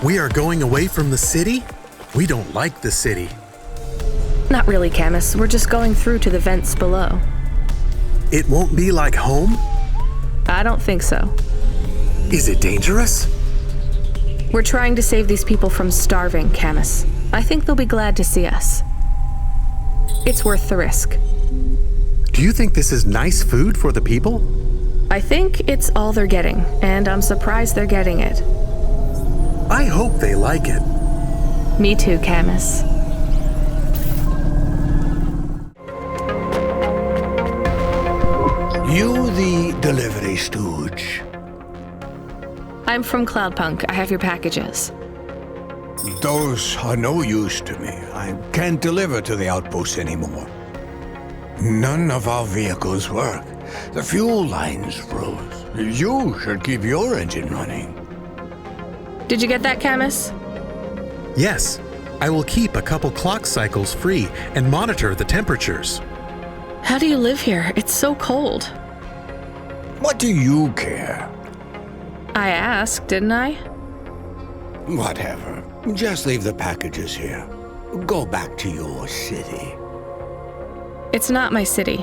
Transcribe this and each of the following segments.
We are going away from the city? We don't like the city. Not really, Camus. We're just going through to the vents below. It won't be like home? I don't think so. Is it dangerous? We're trying to save these people from starving, Camus. I think they'll be glad to see us. It's worth the risk. Do you think this is nice food for the people? I think it's all they're getting, and I'm surprised they're getting it. I hope they like it. Me too, Camus. You the delivery stooge. I'm from ColudPunk. I have your packages. Those are no use to me. I can't deliver to the outpost anymore. None of our vehicles work. The fuel lines froze. You should keep your engine running. Did you get that, Camus? Yes. I will keep a couple clock cycles free and monitor the temperatures. How do you live here? It's so cold. What do you care? I asked, didn't I? Whatever. Just leave the packages here. Go back to your city. It's not my city.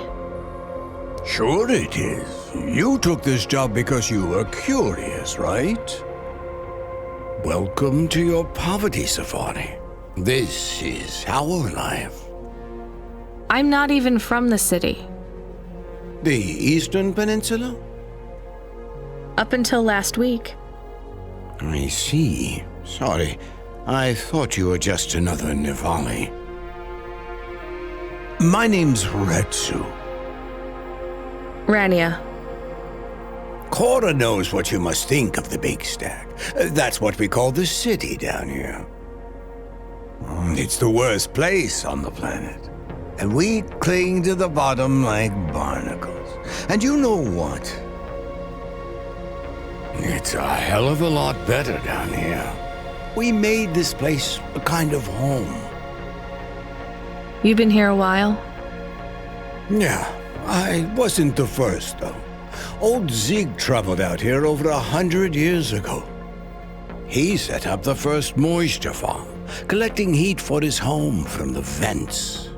Sure it is. You took this job because you were curious, right? Welcome to your poverty safari. This is our life. I'm not even from the city. The Eastern Peninsula? Up until last week. I see. Sorry. I thought you were just another Nivali. My name's Retsu. Rania. Cora knows what you must think of the big stack. That's what we call the city down here. It's the worst place on the planet. And we cling to the bottom like barnacles. And you know what? It's a hell of a lot better down here. We made this place a kind of home. You've been here a while? Yeah, I wasn't the first, though. Old Zeke traveled out here over 100 years ago. He set up the first moisture farm, collecting heat for his home from the vents.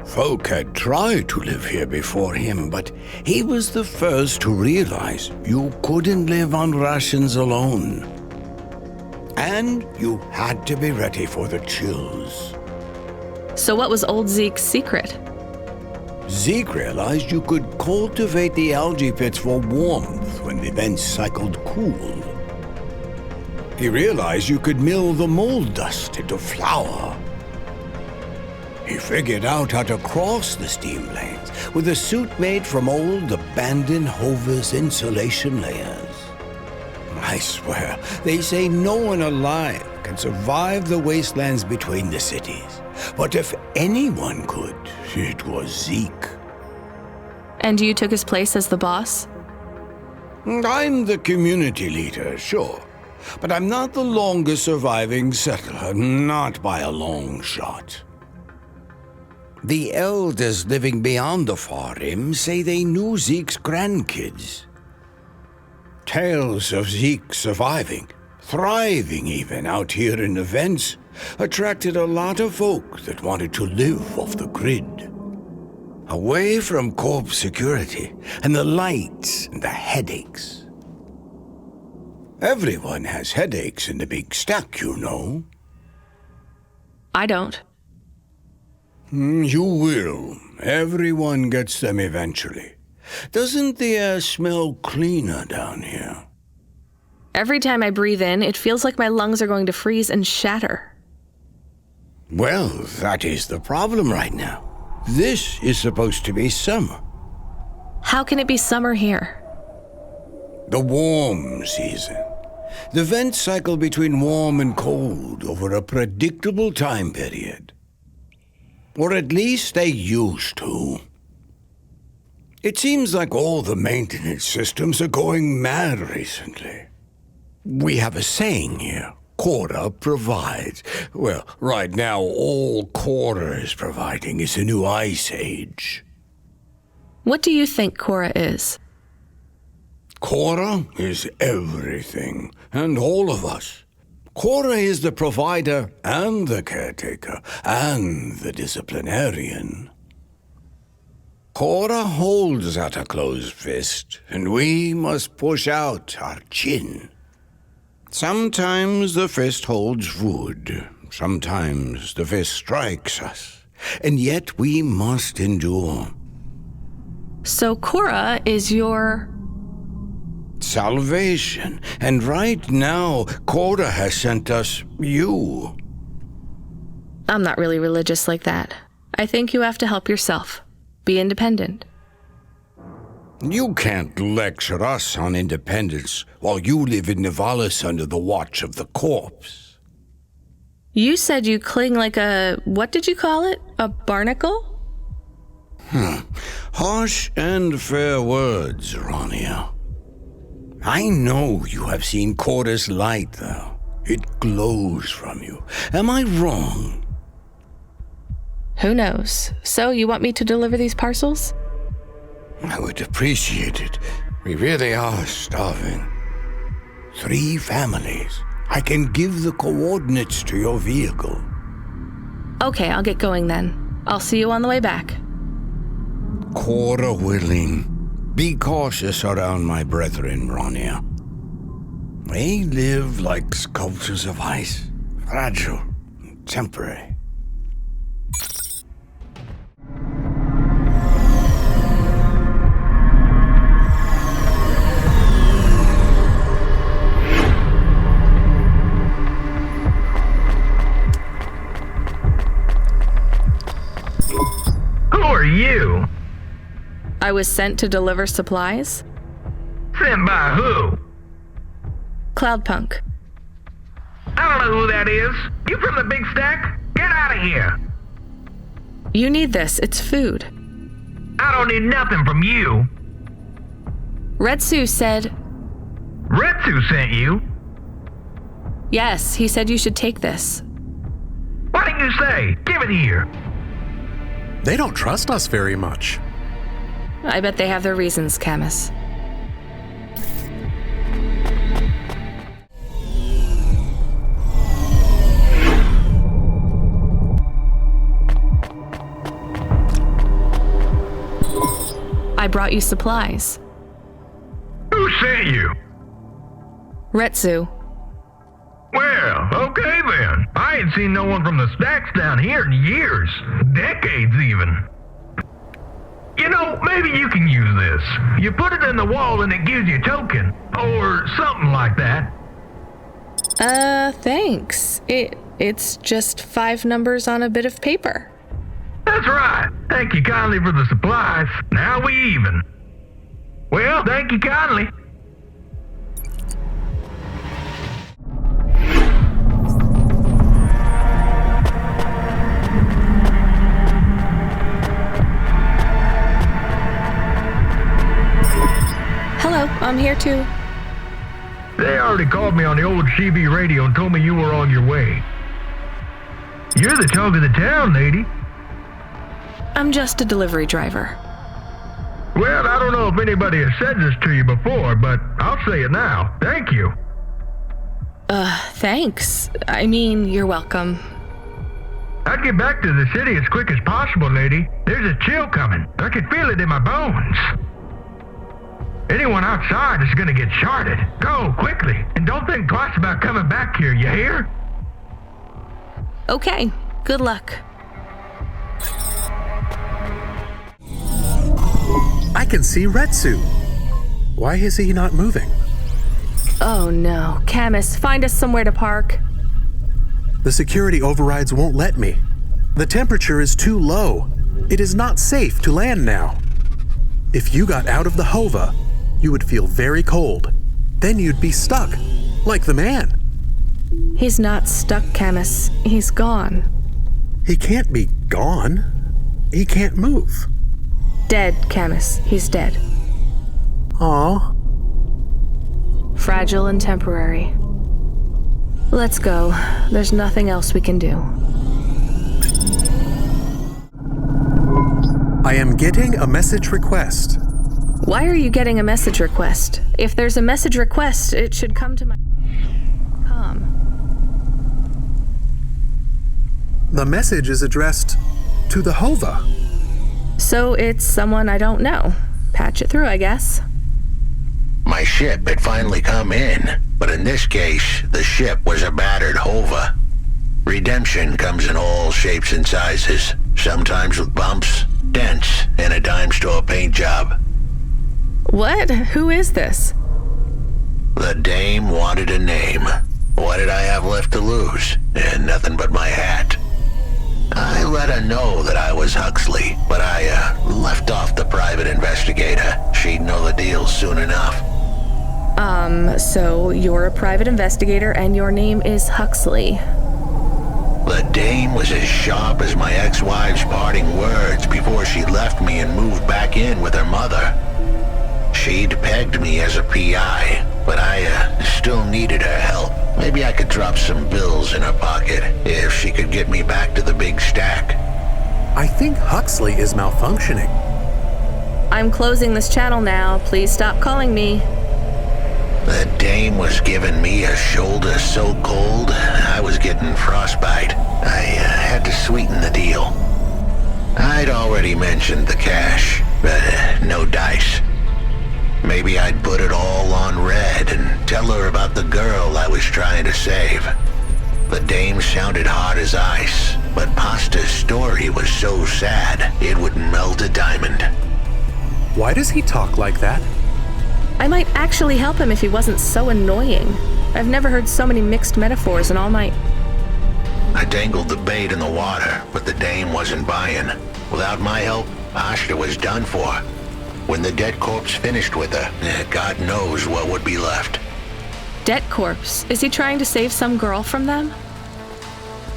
Folk had tried to live here before him, but he was the first to realize you couldn't live on rations alone. And you had to be ready for the chills. So what was old Zeke's secret? Zeke realized you could cultivate the algae pits for warmth when the vents cycled cool. He realized you could mill the mold dust into flour. He figured out how to cross the steam lanes with a suit made from old abandoned Hover's insulation layers. I swear, they say no one alive can survive the wastelands between the cities. But if anyone could, it was Zeke. And you took his place as the boss? I'm the community leader, sure. But I'm not the longest surviving settler, not by a long shot. The elders living beyond the far rim say they knew Zeke's grandkids. Tales of Zeke surviving, thriving even out here in the vents, attracted a lot of folk that wanted to live off the grid. Away from corp security and the lights and the headaches. Everyone has headaches in the big stack, you know. I don't. You will. Everyone gets them eventually. Doesn't the air smell cleaner down here? Every time I breathe in, it feels like my lungs are going to freeze and shatter. Well, that is the problem right now. This is supposed to be summer. How can it be summer here? The warm season. The vents cycle between warm and cold over a predictable time period. Or at least they used to. It seems like all the maintenance systems are going mad recently. We have a saying here, Cora provides. Well, right now all Cora is providing is a new ice age. What do you think Cora is? Cora is everything, and all of us. Cora is the provider and the caretaker and the disciplinarian. Cora holds out a closed fist, and we must push out our chin. Sometimes the fist holds wood, sometimes the fist strikes us, and yet we must endure. So Cora is your... salvation, and right now, Cora has sent us you. I'm not really religious like that. I think you have to help yourself. Be independent. You can't lecture us on independence while you live in Nivalus under the watch of the corpse. You said you cling like a... what did you call it? A barnacle? Harsh and fair words, Rania. I know you have seen Cora's light, though. It glows from you. Am I wrong? Who knows? So you want me to deliver these parcels? I would appreciate it. We really are starving. 3 families. I can give the coordinates to your vehicle. Okay, I'll get going then. I'll see you on the way back. Cora willing. Be cautious around my brethren, Rania. They live like sculptures of ice, fragile and temporary. Who are you? I was sent to deliver supplies? Sent by who? ColudPunk. I don't know who that is. You from the big stack? Get out of here. You need this. It's food. I don't need nothing from you. Retsu said... Retsu sent you? Yes, he said you should take this. What did you say? Give it here. They don't trust us very much. I bet they have their reasons, Camus. I brought you supplies. Who sent you? Retsu. Well, okay then. I ain't seen no one from the stacks down here in years. Decades even. You know, maybe you can use this. You put it in the wall and it gives you a token. Or something like that. Thanks. It's just 5 numbers on a bit of paper. That's right. Thank you kindly for the supplies. Now we even. Well, thank you kindly. Hello, I'm here too. They already called me on the old CB radio and told me you were on your way. You're the talk of the town, lady. I'm just a delivery driver. Well, I don't know if anybody has said this to you before, but I'll say it now. Thank you. Thanks. I mean, you're welcome. I'd get back to the city as quick as possible, lady. There's a chill coming. I can feel it in my bones. Anyone outside is gonna get charted. Go, quickly, and don't think twice about coming back here, you hear? Okay, good luck. I can see Retsu. Why is he not moving? Oh no, Camus, find us somewhere to park. The security overrides won't let me. The temperature is too low. It is not safe to land now. If you got out of the Hova, you would feel very cold. Then you'd be stuck, like the man. He's not stuck, Camus. He's gone. He can't be gone. He can't move. Dead, Camus. He's dead. Aw. Fragile and temporary. Let's go. There's nothing else we can do. I am getting a message request. Why are you getting a message request? If there's a message request, it should come to my... The message is addressed to the Hova. So it's someone I don't know. Patch it through, I guess. My ship had finally come in, but in this case, the ship was a battered Hova. Redemption comes in all shapes and sizes, sometimes with bumps, dents, and a dime store paint job. What? Who is this? The dame wanted a name. What did I have left to lose? And nothing but my hat. I let her know that I was Huxley, but I left off the private investigator. She'd know the deal soon enough. So you're a private investigator and your name is Huxley. The dame was as sharp as my ex-wife's parting words before she left me and moved back in with her mother. She'd pegged me as a PI, but I still needed her help. Maybe I could drop some bills in her pocket if she could get me back to the big stack. I think Huxley is malfunctioning. I'm closing this channel now. Please stop calling me. The dame was giving me a shoulder so cold, I was getting frostbite. I had to sweeten the deal. I'd already mentioned the cash, but no dice. Maybe I'd put it all on red and tell her about the girl I was trying to save. The dame sounded hard as ice, but Pasta's story was so sad it would melt a diamond. Why does he talk like that? I might actually help him if he wasn't so annoying. I've never heard so many mixed metaphors in all my... I dangled the bait in the water, but the dame wasn't buying. Without my help, Asta was done for. When the dead corpse finished with her, God knows what would be left. Dead corpse? Is he trying to save some girl from them?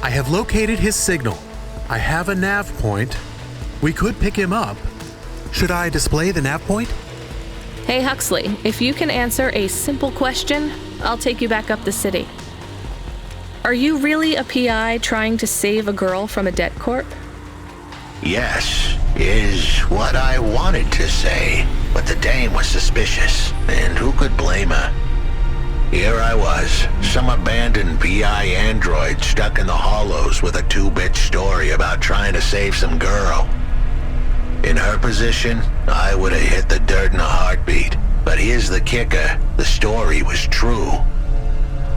I have located his signal. I have a nav point. We could pick him up. Should I display the nav point? Hey Huxley, if you can answer a simple question, I'll take you back up the city. Are you really a PI trying to save a girl from a dead corp? Yes, is what I wanted to say, but the dame was suspicious, and who could blame her? Here I was, some abandoned PI android stuck in the hollows with a 2-bit story about trying to save some girl. In her position, I would have hit the dirt in a heartbeat. But here's the kicker, the story was true.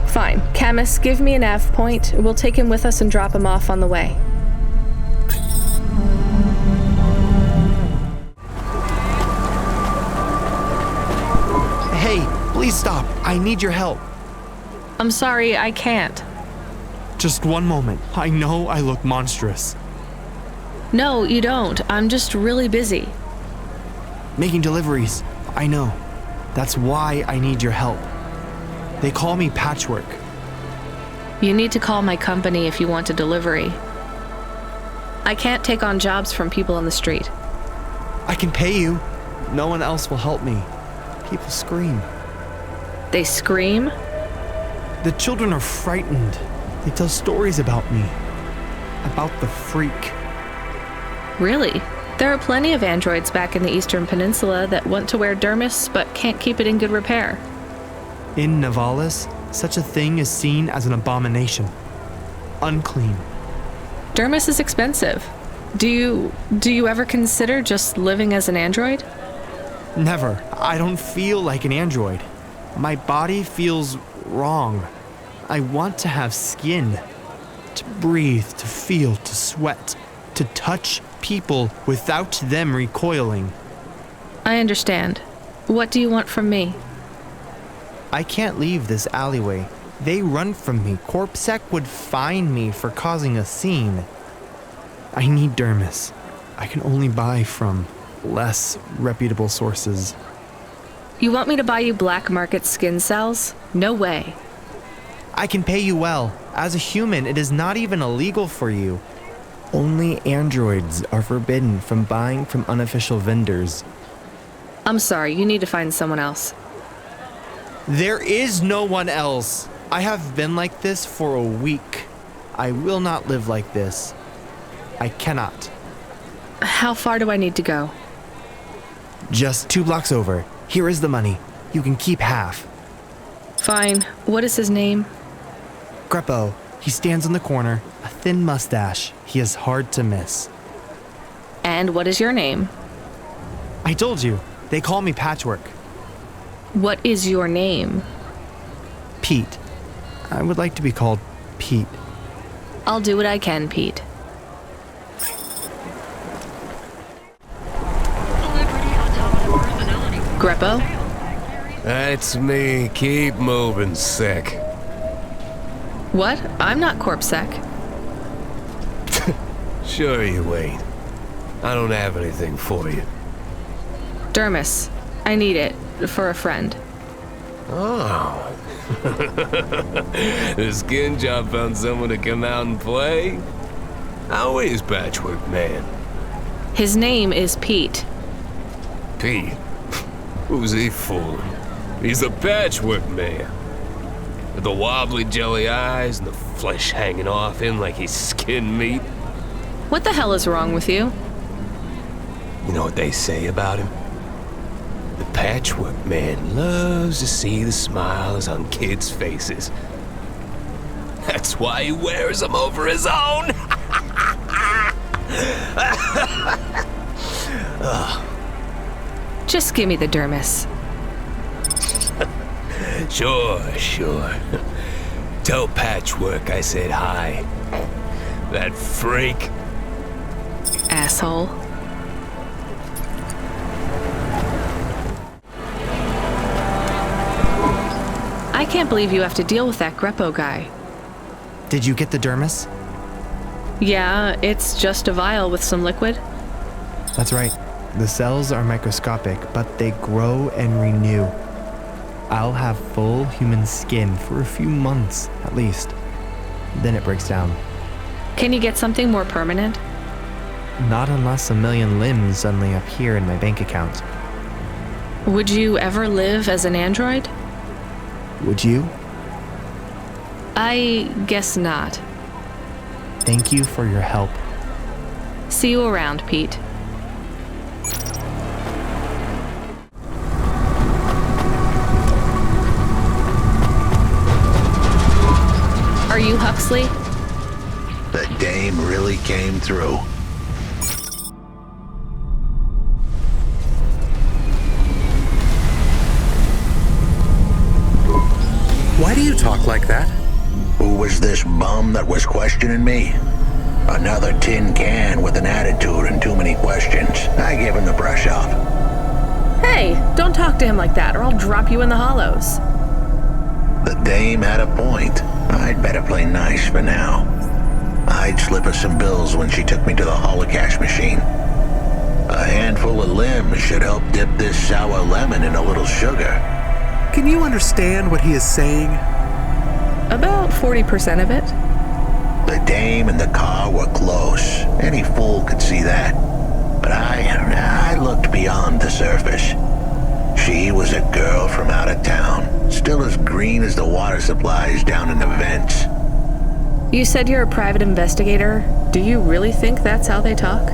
Fine. Camus, give me a nav point. We'll take him with us and drop him off on the way. Hey, please stop. I need your help. I'm sorry, I can't. Just one moment. I know I look monstrous. No, you don't. I'm just really busy. Making deliveries. I know. That's why I need your help. They call me Patchwork. You need to call my company if you want a delivery. I can't take on jobs from people on the street. I can pay you. No one else will help me. People scream. They scream? The children are frightened. They tell stories about me. About the freak. Really? There are plenty of androids back in the Eastern Peninsula that want to wear dermis but can't keep it in good repair. In Nivalus, such a thing is seen as an abomination. Unclean. Dermis is expensive. Do you ever consider just living as an android? Never. I don't feel like an android. My body feels wrong. I want to have skin. To breathe, to feel, to sweat, to touch people without them recoiling. I understand. What do you want from me? I can't leave this alleyway. They run from me. CorpSec would fine me for causing a scene. I need dermis. I can only buy from less reputable sources. You want me to buy you black market skin cells? No way. I can pay you well. As a human, it is not even illegal for you. Only androids are forbidden from buying from unofficial vendors. I'm sorry, you need to find someone else. There is no one else. I have been like this for a week. I will not live like this. I cannot. How far do I need to go? Just 2 blocks over. Here is the money. You can keep half. Fine. What is his name? Greppo. He stands on the corner, a thin mustache. He is hard to miss. And what is your name? I told you, they call me Patchwork. What is your name? Pete. I would like to be called Pete. I'll do what I can, Pete. Greppo? That's me. Keep moving, sick. What? I'm not corpsec. Sure you ain't. I don't have anything for you. Dermis. I need it. For a friend. Oh. The skin job found someone to come out and play? How is Patchwork Man? His name is Pete. Pete? Who's he fooling? He's the Patchwork Man. With the wobbly jelly eyes and the flesh hanging off him like he's skinned meat. What the hell is wrong with you? You know what they say about him? The Patchwork Man loves to see the smiles on kids' faces. That's why he wears them over his own. Just give me the dermis. Sure. Tell Patchwork I said hi. That freak. Asshole. I can't believe you have to deal with that Greppo guy. Did you get the dermis? Yeah, it's just a vial with some liquid. That's right. The cells are microscopic, but they grow and renew. I'll have full human skin for a few months, at least. Then it breaks down. Can you get something more permanent? Not unless a million limbs suddenly appear in my bank account. Would you ever live as an android? Would you? I guess not. Thank you for your help. See you around, Pete. Are you Huxley? The dame really came through. Why do you talk like that? Who was this bum that was questioning me? Another tin can with an attitude and too many questions. I gave him the brush off. Hey, don't talk to him like that or I'll drop you in the hollows. The dame had a point. I'd better play nice for now. I'd slip her some bills when she took me to the holocaust machine. A handful of limbs should help dip this sour lemon in a little sugar. Can you understand what he is saying? About 40% of it. The dame and the car were close. Any fool could see that. But I looked beyond the surface. She was a girl from out of town, still as green as the water supplies down in the vents. You said you're a private investigator. Do you really think that's how they talk?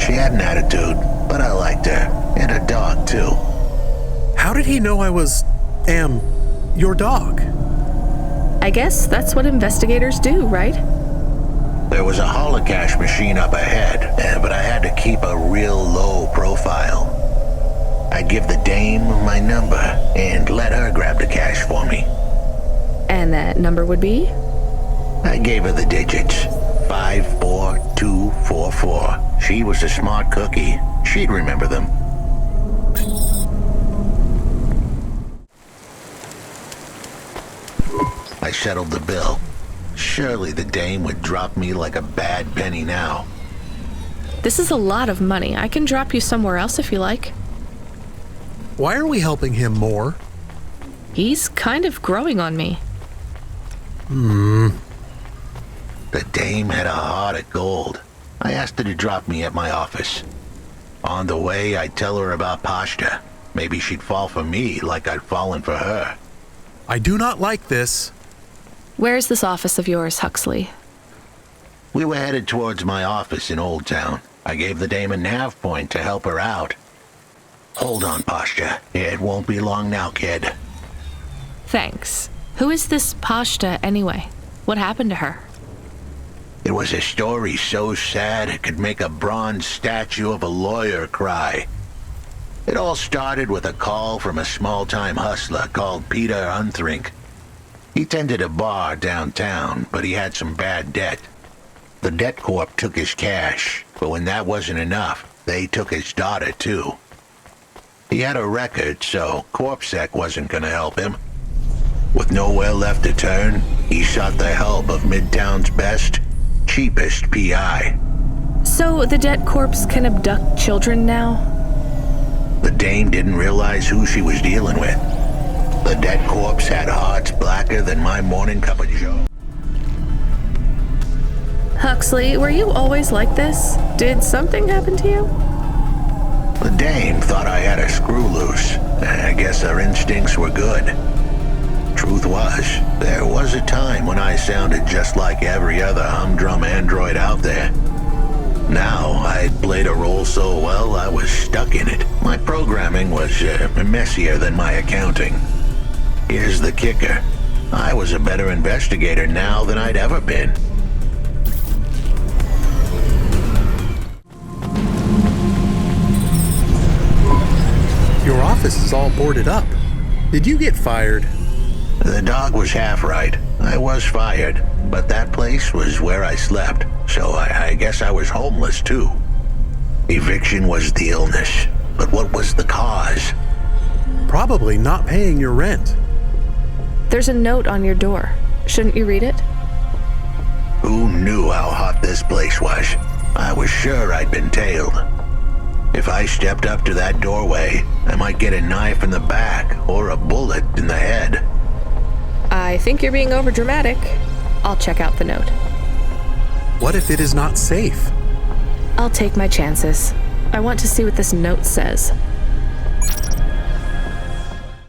She had an attitude, but I liked her. And her dog, too. How did he know I was, your dog? I guess that's what investigators do, right? There was a holocaust machine up ahead, but I had to keep a real low profile. I'd give the dame my number and let her grab the cash for me. And that number would be? I gave her the digits. 54244. She was a smart cookie. She'd remember them. I settled the bill. Surely the dame would drop me like a bad penny now. This is a lot of money. I can drop you somewhere else if you like. Why are we helping him more? He's kind of growing on me. The dame had a heart of gold. I asked her to drop me at my office. On the way, I'd tell her about Pashta. Maybe she'd fall for me like I'd fallen for her. I do not like this. Where's this office of yours, Huxley? We were headed towards my office in Old Town. I gave the dame a nav point to help her out. Hold on, Pashta. It won't be long now, kid. Thanks. Who is this Pashta anyway? What happened to her? It was a story so sad it could make a bronze statue of a lawyer cry. It all started with a call from a small-time hustler called Peter Unthrink. He tended a bar downtown, but he had some bad debt. The debt corp took his cash, but when that wasn't enough, they took his daughter too. He had a record, so CorpSec wasn't gonna help him. With nowhere left to turn, he sought the help of Midtown's best, cheapest PI. So the debt corpse can abduct children now? The dame didn't realize who she was dealing with. The debt corpse had hearts blacker than my morning cup of joe. Huxley, were you always like this? Did something happen to you? The dame thought I had a screw loose. I guess her instincts were good. Truth was, there was a time when I sounded just like every other humdrum android out there. Now, I'd played a role so well I was stuck in it. My programming was messier than my accounting. Here's the kicker. I was a better investigator now than I'd ever been. Your office is all boarded up. Did you get fired? The dog was half right. I was fired, but that place was where I slept, so I guess I was homeless too. Eviction was the illness, but what was the cause? Probably not paying your rent. There's a note on your door. Shouldn't you read it? Who knew how hot this place was? I was sure I'd been tailed. If I stepped up to that doorway, I might get a knife in the back or a bullet in the head. I think you're being overdramatic. I'll check out the note. What if it is not safe? I'll take my chances. I want to see what this note says.